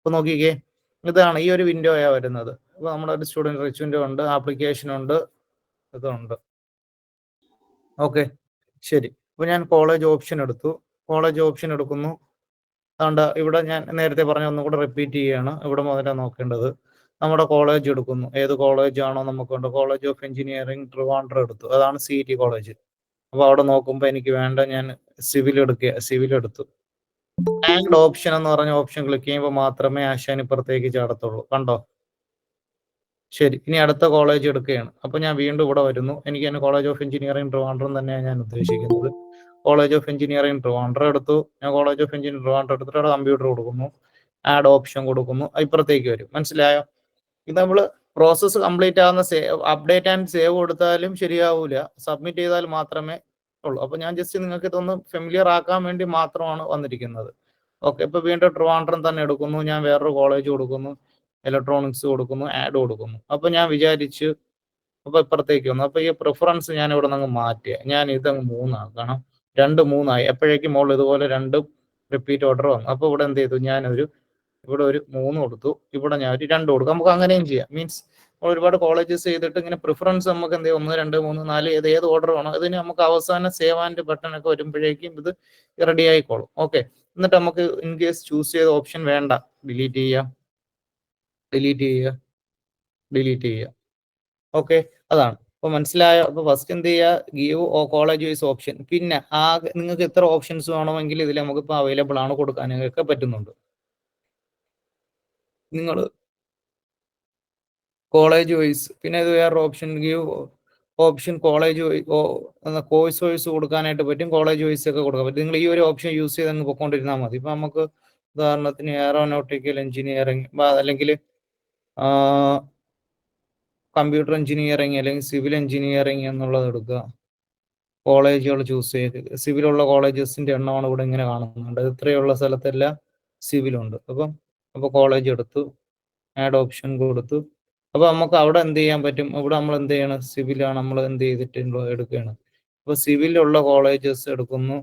അപ്പോൾ നോക്കിക്കേ, ഇതാണ് ഈ ഒരു വിൻഡോയാണ് വരുന്നത്. അപ്പോൾ നമ്മുടെ ഒരു സ്റ്റുഡൻറ് റിച്ച് വിൻഡോ ഉണ്ട്, ആപ്ലിക്കേഷൻ ഉണ്ട്, ഇതുണ്ട്. ഓക്കെ, ശരി. അപ്പോൾ ഞാൻ കോളേജ് ഓപ്ഷൻ എടുത്തു. കോളേജ് ഓപ്ഷൻ എടുക്കുന്നു. അതുകൊണ്ട് ഇവിടെ ഞാൻ നേരത്തെ പറഞ്ഞ ഒന്നും കൂടെ റിപ്പീറ്റ് ചെയ്യുകയാണ്. ഇവിടെ മുതലാണ് നോക്കേണ്ടത്. നമ്മുടെ കോളേജ് എടുക്കുന്നു. ഏത് കോളേജാണോ നമുക്കുണ്ട്, കോളേജ് ഓഫ് എഞ്ചിനീയറിംഗ് ട്രിവാൻഡ്രം എടുത്തു. അതാണ് CET കോളേജ്. അപ്പോൾ അവിടെ നോക്കുമ്പോൾ എനിക്ക് വേണ്ട, ഞാൻ സിവിൽ എടുത്തു. ടാഗ്ഡ് ഓപ്ഷൻ എന്ന് പറഞ്ഞ ഓപ്ഷൻ ക്ലിക്ക് ചെയ്യുമ്പോൾ മാത്രമേ ആശാൻ ഇപ്പുറത്തേക്ക് ചാടത്തുള്ളൂ. കണ്ടോ? ശരി, ഇനി അടുത്ത കോളേജ് എടുക്കുകയാണ്. അപ്പോൾ ഞാൻ വീണ്ടും ഇവിടെ വരുന്നു. എനിക്ക് തന്നെ കോളേജ് ഓഫ് എഞ്ചിനീയറിംഗ് ട്രിവാൻഡ്രം തന്നെയാണ് ഞാൻ ഉദ്ദേശിക്കുന്നത്. കോളേജ് ഓഫ് എഞ്ചിനീയറിംഗ് ട്രിവാൻഡ്രം എടുത്തു. ഞാൻ കോളേജ് ഓഫ് എഞ്ചിനീയറിംഗ് ട്രിവാൻഡ്രം എടുത്തിട്ട് അവിടെ കമ്പ്യൂട്ടർ കൊടുക്കുന്നു, ആഡ് ഓപ്ഷൻ കൊടുക്കുന്നു. ഇപ്പുറത്തേക്ക് വരും. മനസ്സിലായോ? ഇത് നമ്മൾ പ്രോസസ്സ് കംപ്ലീറ്റ് ആവുന്ന അപ്ഡേറ്റ് ആൻഡ് സേവ് കൊടുത്താലും ശരിയാവൂല, സബ്മിറ്റ് ചെയ്താൽ മാത്രമേ ഉള്ളൂ. അപ്പോൾ ഞാൻ ജസ്റ്റ് നിങ്ങൾക്ക് ഇതൊന്ന് ഫെമിലിയർ ആക്കാൻ വേണ്ടി മാത്രമാണ് വന്നിരിക്കുന്നത്. ഓക്കെ, ഇപ്പോൾ വീണ്ടും ട്രിവാൻഡ്രം തന്നെ എടുക്കുന്നു. ഞാൻ വേറൊരു കോളേജ് കൊടുക്കുന്നു, ഇലക്ട്രോണിക്സ് കൊടുക്കുന്നു, ആഡ് കൊടുക്കുന്നു. അപ്പോൾ ഞാൻ വിചാരിച്ചു, അപ്പോൾ ഇപ്പുറത്തേക്ക് വന്നു. അപ്പോൾ ഈ പ്രിഫറൻസ് ഞാൻ ഇവിടെ നിന്ന് മാറ്റിയ, ഞാൻ ഇതങ്ങ് 3 ആക്കണം. 2 3 ആയി. എപ്പോഴേക്കും മോൾ ഇതുപോലെ 2 റിപ്പീറ്റ് ഓർഡർ വന്നു. അപ്പോൾ ഇവിടെ എന്ത് ചെയ്തു, ഇവിടെ ഒരു 3 കൊടുത്തു, ഇവിടെ ഞാൻ ഒരു 2 കൊടുക്കും. നമുക്ക് അങ്ങനെയും ചെയ്യാം. മീൻസ് ഒരുപാട് കോളേജസ് ചെയ്തിട്ട് ഇങ്ങനെ പ്രിഫറൻസ് നമുക്ക് എന്ത് ചെയ്യും, 1 2 3 4 ഏത് ഓർഡർ വേണോ ഇതിന് നമുക്ക് അവസാനം സേവ് ആൻഡ് ബട്ടൺ ഒക്കെ വരുമ്പോഴേക്കും ഇത് റെഡി ആയിക്കോളും. ഓക്കെ, എന്നിട്ട് നമുക്ക് ഇൻ കേസ് ചൂസ് ചെയ്ത ഓപ്ഷൻ വേണ്ട, ഡിലീറ്റ് ചെയ്യുക. ഓക്കെ, അതാണ്. അപ്പോൾ മനസ്സിലായോ? അപ്പോൾ ഫസ്റ്റ് എന്ത് ചെയ്യുക, ഗീവ് കോളേജ് വൈസ് ഓപ്ഷൻ. പിന്നെ നിങ്ങൾക്ക് എത്ര ഓപ്ഷൻസ് വേണമെങ്കിൽ ഇതിൽ നമുക്കിപ്പോൾ അവൈലബിൾ ആണ്, കൊടുക്കാനൊക്കെ പറ്റുന്നുണ്ട്. നിങ്ങൾ കോളേജ് വൈസ്, പിന്നെ ഇത് വേറൊരു option, give option college course wise കൊടുക്കാനായിട്ട് പറ്റും, കോളേജ് വൈസ് ഒക്കെ കൊടുക്കാൻ പറ്റും. നിങ്ങൾ ഈ ഒരു ഓപ്ഷൻ യൂസ് ചെയ്ത് അങ്ങ് പോയിക്കൊണ്ടിരുന്നാൽ മതി. ഇപ്പം നമുക്ക് ഉദാഹരണത്തിന് എയറോനോട്ടിക്കൽ എഞ്ചിനീയറിംഗ് അല്ലെങ്കിൽ കമ്പ്യൂട്ടർ എഞ്ചിനീയറിംഗ് അല്ലെങ്കിൽ സിവിൽ എഞ്ചിനീയറിംഗ് എന്നുള്ളത് എടുക്കുക. കോളേജുകൾ ചൂസ് ചെയ്ത്, സിവിലുള്ള കോളേജസിന്റെ എണ്ണമാണ് ഇവിടെ ഇങ്ങനെ കാണുന്നുണ്ട്. ഇത്രയുള്ള സ്ഥലത്തെല്ലാം സിവിലുണ്ട്. അപ്പോൾ കോളേജ് എടുത്തു, ആഡ് ഓപ്ഷൻ കൊടുത്തു. അപ്പോൾ നമുക്ക് അവിടെ എന്ത് ചെയ്യാൻ പറ്റും, ഇവിടെ നമ്മൾ എന്ത് ചെയ്യണം, സിവിലാണ് നമ്മൾ എന്ത് ചെയ്തിട്ടുണ്ടോ എടുക്കുകയാണ്. അപ്പോൾ സിവിലുള്ള കോളേജസ് എടുക്കുന്നു,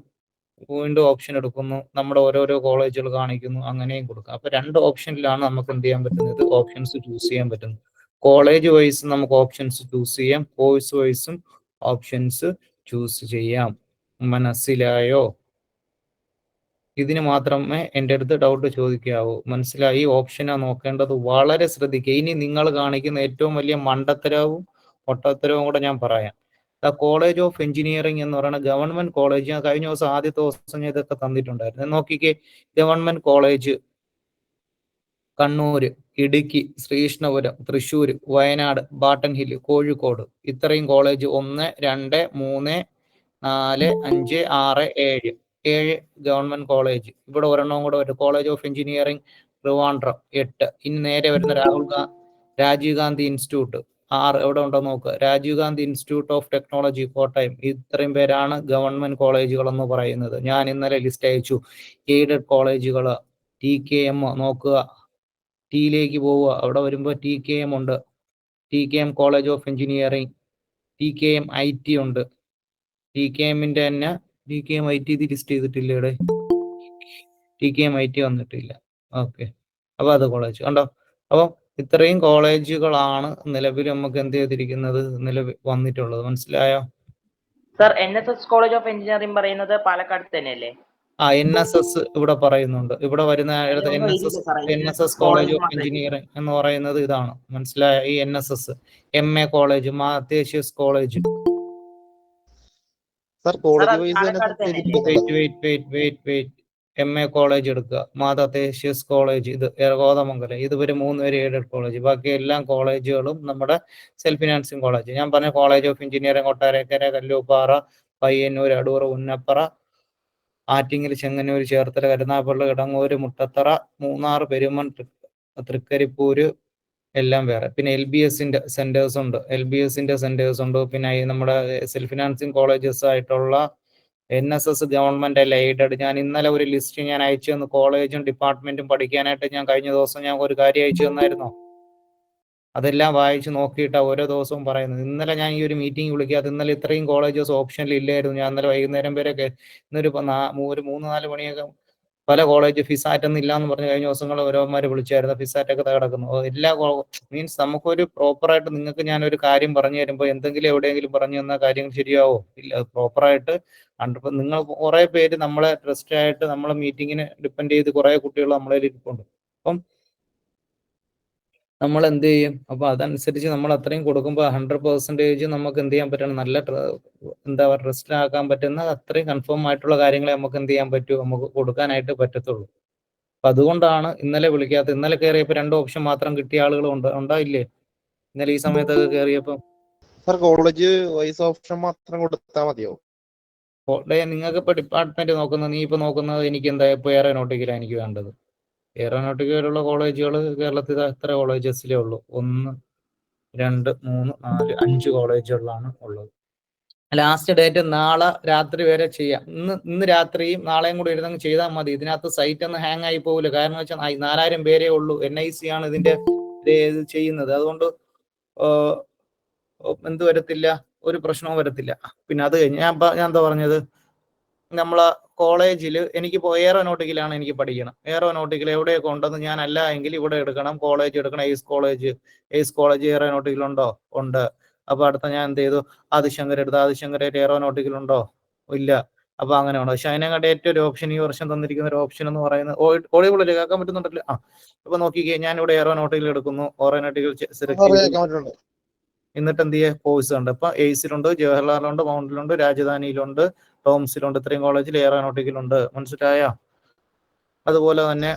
വീണ്ടും ഓപ്ഷൻ എടുക്കുന്നു, നമ്മുടെ ഓരോരോ കോളേജുകൾ കാണിക്കുന്നു, അങ്ങനെയും കൊടുക്കാം. അപ്പോൾ 2 ഓപ്ഷനിലാണ് നമുക്ക് എന്ത് ചെയ്യാൻ പറ്റുന്നത്, ഓപ്ഷൻസ് ചൂസ് ചെയ്യാൻ പറ്റുന്നത്. കോളേജ് വൈസ് നമുക്ക് ഓപ്ഷൻസ് ചൂസ് ചെയ്യാം, കോഴ്സ് വൈസും ഓപ്ഷൻസ് ചൂസ് ചെയ്യാം. മനസ്സിലായോ? ഇതിന് മാത്രമേ എൻ്റെ അടുത്ത് ഡൗട്ട് ചോദിക്കാവൂ. മനസ്സിലായി? ഈ ഓപ്ഷനാണ് നോക്കേണ്ടത്. വളരെ ശ്രദ്ധിക്കുക. ഇനി നിങ്ങൾ കാണിക്കുന്ന ഏറ്റവും വലിയ മണ്ടത്തരവും പൊട്ടത്തരവും കൂടെ ഞാൻ പറയാം. കോളേജ് ഓഫ് എഞ്ചിനീയറിംഗ് എന്ന് പറയുന്ന ഗവൺമെന്റ് കോളേജ്, ഞാൻ കഴിഞ്ഞ ദിവസം ആദ്യത്തെ ദിവസം ഞാൻ ഇതൊക്കെ തന്നിട്ടുണ്ടായിരുന്നു. നോക്കിക്കേ, ഗവൺമെന്റ് കോളേജ് കണ്ണൂര്, ഇടുക്കി, ശ്രീകൃഷ്ണപുരം, തൃശ്ശൂർ, വയനാട്, ബാട്ടൻ ഹില്ല്, കോഴിക്കോട്, ഇത്രയും കോളേജ് 1 2 3 4 5 6 7 ഗവൺമെന്റ് കോളേജ്. ഇവിടെ ഒരെണ്ണവും കൂടെ വരും, കോളേജ് ഓഫ് എഞ്ചിനീയറിംഗ് ട്രിവാൻഡ്രം 8. ഇനി നേരെ വരുന്ന രാജീവ് ഗാന്ധി ഇൻസ്റ്റിറ്റ്യൂട്ട് 6. എവിടെ ഉണ്ടോ നോക്കുക, Rajiv Gandhi institute of technology Kottayam. ഇത്രയും പേരാണ് ഗവൺമെന്റ് കോളേജുകൾ എന്ന് പറയുന്നത്. ഞാൻ ഇന്നലെ ലിസ്റ്റ് അയച്ചു. എയ്ഡഡ് കോളേജുകൾ TKM നോക്കുക, ടിയിലേക്ക് പോവുക. അവിടെ വരുമ്പോൾ TKM ഉണ്ട്, TKM college of engineering, TKM IT ഉണ്ട്. TKMന്റെ തന്നെ TKM IT ലിസ്റ്റ് ചെയ്തിട്ടില്ല ഇവിടെ, TKM IT വന്നിട്ടില്ല. ഓക്കെ, അപ്പോൾ അത് കോളേജ് കണ്ടോ. അപ്പോൾ ഇത്രയും കോളേജുകളാണ് നിലവിൽ നമുക്ക് എന്ത് ചെയ്തിരിക്കുന്നത്, നിലവിൽ വന്നിട്ടുള്ളത്. മനസ്സിലായോ? Sir, NSS college of engineering പറയുന്നത് പാലക്കാട് തന്നെയല്ലേ? NSS ഇവിടെ പറയുന്നുണ്ട്. ഇവിടെ വരുന്ന NSS കോളേജ് ഓഫ് എഞ്ചിനീയറിംഗ് എന്ന് പറയുന്നത് ഇതാണ്. മനസ്സിലായ? ഈ NSS MA കോളേജ്, മാത്തേഷ്യസ് കോളേജ്. MA കോളേജ് എടുക്കുക, മാതാത്തേഷ്യസ് കോളേജ്, ഇത് കോതമംഗലം. ഇതുവരെ 3 പേര് എയ്ഡഡ് കോളേജ്. ബാക്കി എല്ലാ കോളേജുകളും നമ്മുടെ സെൽഫ് ഫിനാൻസിങ് കോളേജ്. ഞാൻ പറഞ്ഞ college of engineering Kottarakkara, Kallooppara, Payyanur, Adoor, ഉന്നപ്പറ, ആറ്റിങ്ങൽ, ചെങ്ങന്നൂർ, ചേർത്തല, കരുനാഗപ്പള്ളി, കിടങ്ങൂര്, മുട്ടത്തറ, മൂന്നാർ, പെരുമൺ, തൃക്കരിപ്പൂര് എല്ലാം വേറെ. പിന്നെ LBSന്റെ സെന്റേഴ്സ് ഉണ്ട്. പിന്നെ നമ്മുടെ സെൽഫ് ഫിനാൻസിങ് കോളേജസ് ആയിട്ടുള്ള NSS ഗവൺമെന്റ് അല്ല, എയ്ഡഡ്. ഞാൻ ഇന്നലെ ഒരു ലിസ്റ്റ് ഞാൻ അയച്ചു തന്നു, കോളേജും ഡിപ്പാർട്ട്മെന്റും പഠിക്കാനായിട്ട്. ഞാൻ കഴിഞ്ഞ ദിവസം ഞാൻ ഒരു കാര്യം അയച്ചു തന്നായിരുന്നോ? അതെല്ലാം വായിച്ച് നോക്കിയിട്ടാണ് ഓരോ ദിവസവും പറയുന്നത്. ഇന്നലെ ഞാൻ ഈ ഒരു മീറ്റിംഗ് വിളിക്കാതെ, ഇന്നലെ ഇത്രയും കോളേജസ് ഓപ്ഷനിൽ ഇല്ലായിരുന്നു. ഞാൻ ഇന്നലെ വൈകുന്നേരം വരെയൊക്കെ, ഇന്നൊരു 3 4 മണിയൊക്കെ പല കോളേജ് ഫിസാറ്റ് ഒന്നും ഇല്ലാന്ന് പറഞ്ഞ് കഴിഞ്ഞ ദിവസങ്ങൾ ഓരോമാര് വിളിച്ചായിരുന്നു. ഫിസാറ്റൊക്കെ കിടക്കുന്നു. എല്ലാ മീൻസ് നമുക്കൊരു പ്രോപ്പറായിട്ട് നിങ്ങൾക്ക് ഞാനൊരു കാര്യം പറഞ്ഞു തരുമ്പോൾ എന്തെങ്കിലും എവിടെയെങ്കിലും പറഞ്ഞു തന്ന കാര്യങ്ങൾ ശരിയാവോ? ഇല്ല. പ്രോപ്പറായിട്ട് നിങ്ങൾ കുറെ പേര് നമ്മളെ ട്രസ്റ്റ് ആയിട്ട് നമ്മളെ മീറ്റിങ്ങിന് ഡിപ്പെൻഡ് ചെയ്ത് കുറെ കുട്ടികൾ നമ്മളെ ഇരിപ്പുണ്ട്. അപ്പം നമ്മൾ എന്ത് ചെയ്യും? അപ്പൊ അതനുസരിച്ച് നമ്മൾ അത്രയും കൊടുക്കുമ്പോൾ 100% നമുക്ക് എന്ത് ചെയ്യാൻ പറ്റണം? നല്ല എന്താ പറയുക ട്രസ്റ്റിലാക്കാൻ പറ്റുന്ന അത്രയും കൺഫേം ആയിട്ടുള്ള കാര്യങ്ങളെ നമുക്ക് എന്ത് ചെയ്യാൻ പറ്റൂ? നമുക്ക് കൊടുക്കാനായിട്ട് പറ്റത്തുള്ളൂ. അപ്പൊ അതുകൊണ്ടാണ് ഇന്നലെ വിളിക്കാത്തത്. ഇന്നലെ കയറിയപ്പോൾ 2 ഓപ്ഷൻ മാത്രം കിട്ടിയ ആളുകൾ ഉണ്ടായില്ലേ? ഇന്നലെ ഈ സമയത്തൊക്കെ കയറിയപ്പോൾ സർ കോളേജ് വൈസ് ഓപ്ഷൻ മാത്രം കൊടുത്താൽ മതിയോ? നിങ്ങൾക്ക് ഇപ്പൊ ഡിപ്പാർട്ട്മെന്റ് നോക്കുന്നത്, നീ ഇപ്പൊ നോക്കുന്നത് എനിക്ക് എന്താ ഇപ്പൊ എയറോനോട്ടിക്കലാണ് എനിക്ക് വേണ്ടത്. എയറോനോട്ടിക്കലുള്ള കോളേജുകൾ കേരളത്തിൽ എത്ര കോളേജസിലേ ഉള്ളൂ? 1, 2, 3, 4, 5 കോളേജുകളിലാണ് ഉള്ളത്. ലാസ്റ്റ് ഡേറ്റ് നാളെ രാത്രി വരെ ചെയ്യാം. ഇന്ന് രാത്രിയും നാളെയും കൂടി ഇരുന്നങ്ങ് ചെയ്താൽ മതി. ഇതിനകത്ത് സൈറ്റ് ഒന്നും ഹാങ് ആയി പോകില്ല. കാരണം വെച്ചാൽ 4000 പേരേ ഉള്ളൂ. NIC ആണ് ഇതിന്റെ ഇത് ചെയ്യുന്നത്. അതുകൊണ്ട് എന്ത് വരത്തില്ല, ഒരു പ്രശ്നവും വരത്തില്ല. പിന്നെ അത് കഴിഞ്ഞ് ഞാൻ എന്താ പറഞ്ഞത്, നമ്മളെ കോളേജിൽ എനിക്കിപ്പോൾ എയറോനോട്ടിക്കലാണ് എനിക്ക് പഠിക്കണം. എയറോനോട്ടിക്കൽ എവിടെയൊക്കെ ഉണ്ടെന്ന് ഞാൻ അല്ല എങ്കിൽ ഇവിടെ എടുക്കണം, കോളേജ് എടുക്കണം. എയ്സ് കോളേജ് എയറോനോട്ടിക്കൽ ഉണ്ടോ? ഉണ്ട്. അപ്പൊ അടുത്ത ഞാൻ എന്ത് ചെയ്തു? ആദിശങ്കർ എടുത്ത്, ആദിശങ്കരായിട്ട് എയറോനോട്ടിക്കൽ ഉണ്ടോ? ഇല്ല. അപ്പൊ അങ്ങനെ ഉണ്ടോ? പക്ഷെ അതിനെക്കാട്ടി ഏറ്റവും ഒരു ഓപ്ഷൻ ഈ വർഷം തന്നിരിക്കുന്ന ഒരു ഓപ്ഷൻ എന്ന് പറയുന്നത് ഓടിപൊളിയിലേക്ക് കേൾക്കാൻ പറ്റുന്നുണ്ടല്ലോ. അപ്പൊ നോക്കിക്കേ, ഞാൻ ഇവിടെ എയറോനോട്ടിക്കൽ എടുക്കുന്നു. എയറോനോട്ടിക്കൽ സെലക്ട് ചെയ്തു. എന്നിട്ട് എന്ത് ചെയ്യുക? കോഴ്സ് ഉണ്ട്. ഇപ്പൊ എയ്സിലുണ്ട്, ജവഹർലാലുണ്ട്, മൗണ്ടിലുണ്ട്, രാജധാനിയിലുണ്ട്, ടോംസിലുണ്ട്. ഇത്രയും കോളേജിൽ എയറോനോട്ടിക്കലുണ്ട്. മനസ്സിലായോ? അതുപോലെ തന്നെ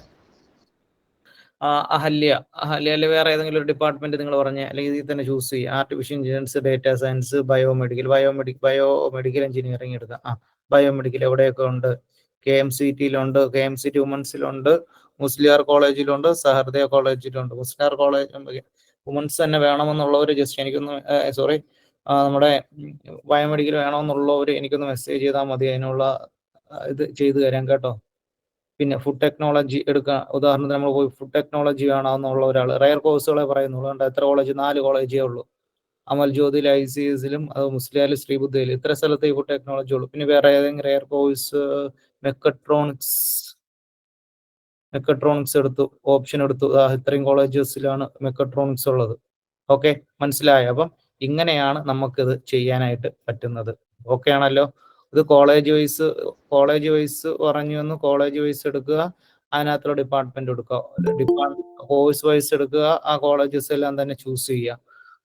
അഹല്യയിലെ വേറെ ഏതെങ്കിലും ഒരു ഡിപ്പാർട്ട്മെന്റ് നിങ്ങൾ പറഞ്ഞ, അല്ലെങ്കിൽ ഇതിൽ തന്നെ ചൂസ് ചെയ്യുക. Artificial intelligence, data science, biomedical engineering എടുക്കാം. ബയോമെഡിക്കൽ എവിടെയൊക്കെ ഉണ്ട്? KMCTയിലുണ്ട്, KMCT വുമൻസിലുണ്ട്, മുസ്ലിയാർ കോളേജിലുണ്ട്, സഹൃദയ കോളേജിലുണ്ട്. മുസ്ലിയാർ കോളേജ് വുമൻസ് തന്നെ വേണമെന്നുള്ളവർ ജസ്റ്റ് എനിക്കൊന്ന് നമ്മുടെ ബയോമെഡിക്കൽ വേണമെന്നുള്ളവർ എനിക്കൊന്ന് മെസ്സേജ് ചെയ്താൽ മതി. അതിനുള്ള ഇത് ചെയ്തു തരാം കേട്ടോ. പിന്നെ ഫുഡ് ടെക്നോളജി എടുക്കുക. ഉദാഹരണത്തിന് നമ്മൾ പോയി ഫുഡ് ടെക്നോളജി വേണമെന്നുള്ള ഒരാൾ, റയർ കോഴ്സുകളെ പറയുന്നുള്ളൂ. കണ്ട എത്ര കോളേജ്? 4 കോളേജേ ഉള്ളൂ. അമൽ ജ്യോതിയിൽ, ICSലും, അത് മുസ്ലിയാലും, ശ്രീബുദ്ധയിൽ, ഇത്ര സ്ഥലത്ത് ഈ ഫുഡ് ടെക്നോളജി ഉള്ളൂ. പിന്നെ വേറെ ഏതെങ്കിലും റയർ കോഴ്സ് മെക്കട്രോണിക്സ് എടുത്തു, ഓപ്ഷൻ എടുത്തു. ഇത്രയും കോളേജസിലാണ് മെക്കട്രോണിക്സ് ഉള്ളത്. ഓക്കെ, മനസ്സിലായോ? അപ്പം ഇങ്ങനെയാണ് നമുക്കിത് ചെയ്യാനായിട്ട് പറ്റുന്നത്. ഓക്കെ ആണല്ലോ? ഇത് കോളേജ് വൈസ് പറഞ്ഞു എന്ന് കോളേജ് വൈസ് എടുക്കുക, അതിനകത്തുള്ള ഡിപ്പാർട്ട്മെന്റ് എടുക്കുക. കോഴ്സ് വൈസ് എടുക്കുക, ആ കോളേജസ് എല്ലാം തന്നെ ചൂസ് ചെയ്യുക.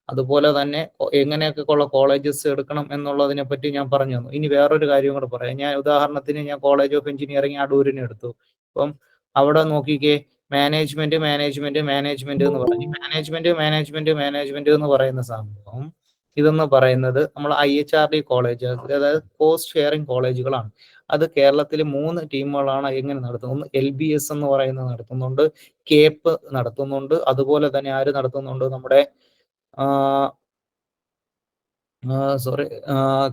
അതുപോലെ തന്നെ എങ്ങനെയൊക്കെ ഉള്ള കോളേജസ് എടുക്കണം എന്നുള്ളതിനെ പറ്റി ഞാൻ പറഞ്ഞു തന്നു. ഇനി വേറൊരു കാര്യം കൂടെ പറയാം. ഞാൻ ഉദാഹരണത്തിന് ഞാൻ കോളേജ് ഓഫ് എഞ്ചിനീയറിംഗ് അടൂരിന് എടുത്തു. അപ്പം അവിടെ നോക്കിക്കേ, മാനേജ്മെന്റ് എന്ന് പറഞ്ഞു. മാനേജ്മെന്റ് എന്ന് പറയുന്ന സംഭവം, ഇതെന്ന് പറയുന്നത് നമ്മൾ IHRD കോളേജ്, അതായത് കോസ്റ്റ് ഷെയറിംഗ് കോളേജുകളാണ്. അത് കേരളത്തിൽ 3 ടീമുകളാണ് എങ്ങനെ നടത്തുന്നത്. ഒന്ന് LBS എന്ന് പറയുന്നത് നടത്തുന്നുണ്ട്, കേപ്പ് നടത്തുന്നുണ്ട്, അതുപോലെ തന്നെ ആര് നടത്തുന്നുണ്ട്? നമ്മുടെ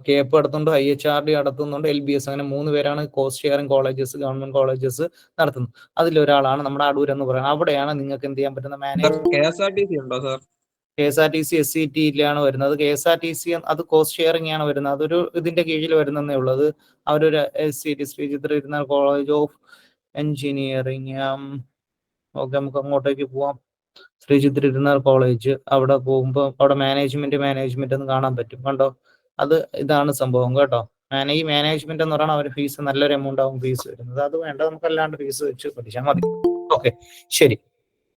കേപ്പ് നടത്തുന്നുണ്ട്, IHRD നടത്തുന്നുണ്ട്, LBS. അങ്ങനെ 3 പേരാണ് cost sharing colleges, government colleges നടത്തുന്നത്. അതിലൊരാളാണ് നമ്മുടെ അടൂർ എന്ന് പറയുന്നത്. അവിടെയാണ് നിങ്ങൾക്ക് എന്ത് ചെയ്യാൻ പറ്റുന്ന മാനേജ്മെന്റ്. KSRTC ഉണ്ടോ സാർ? KSRTC SCTയിലാണ് വരുന്നത്. KSRTC അത് കോസ്റ്റ് ഷെയറിംഗ് ആണ് വരുന്നത്. അതൊരു ഇതിന്റെ കീഴിൽ വരുന്നതേ ഉള്ളത്. അവരൊരു SCT, Sree Chitra Thirunal college of engineering. Okay, നമുക്ക് അങ്ങോട്ടേക്ക് പോവാം. ശ്രീചിത്ര തിരുനാൾ കോളേജ്, അവിടെ പോകുമ്പോൾ അവിടെ മാനേജ്മെന്റ് എന്ന് കാണാൻ പറ്റും. കണ്ടോ? അത് ഇതാണ് സംഭവം കേട്ടോ. ഈ മാനേജ്മെന്റ് എന്ന് പറയുന്നത് അവർ ഫീസ് നല്ലൊരു എമൗണ്ട് ആവും ഫീസ് വരുന്നത്. അത് വേണ്ട, നമുക്ക് അല്ലാണ്ട് ഫീസ് വെച്ച് പഠിച്ചാൽ മതി. ഓക്കെ, ശരി.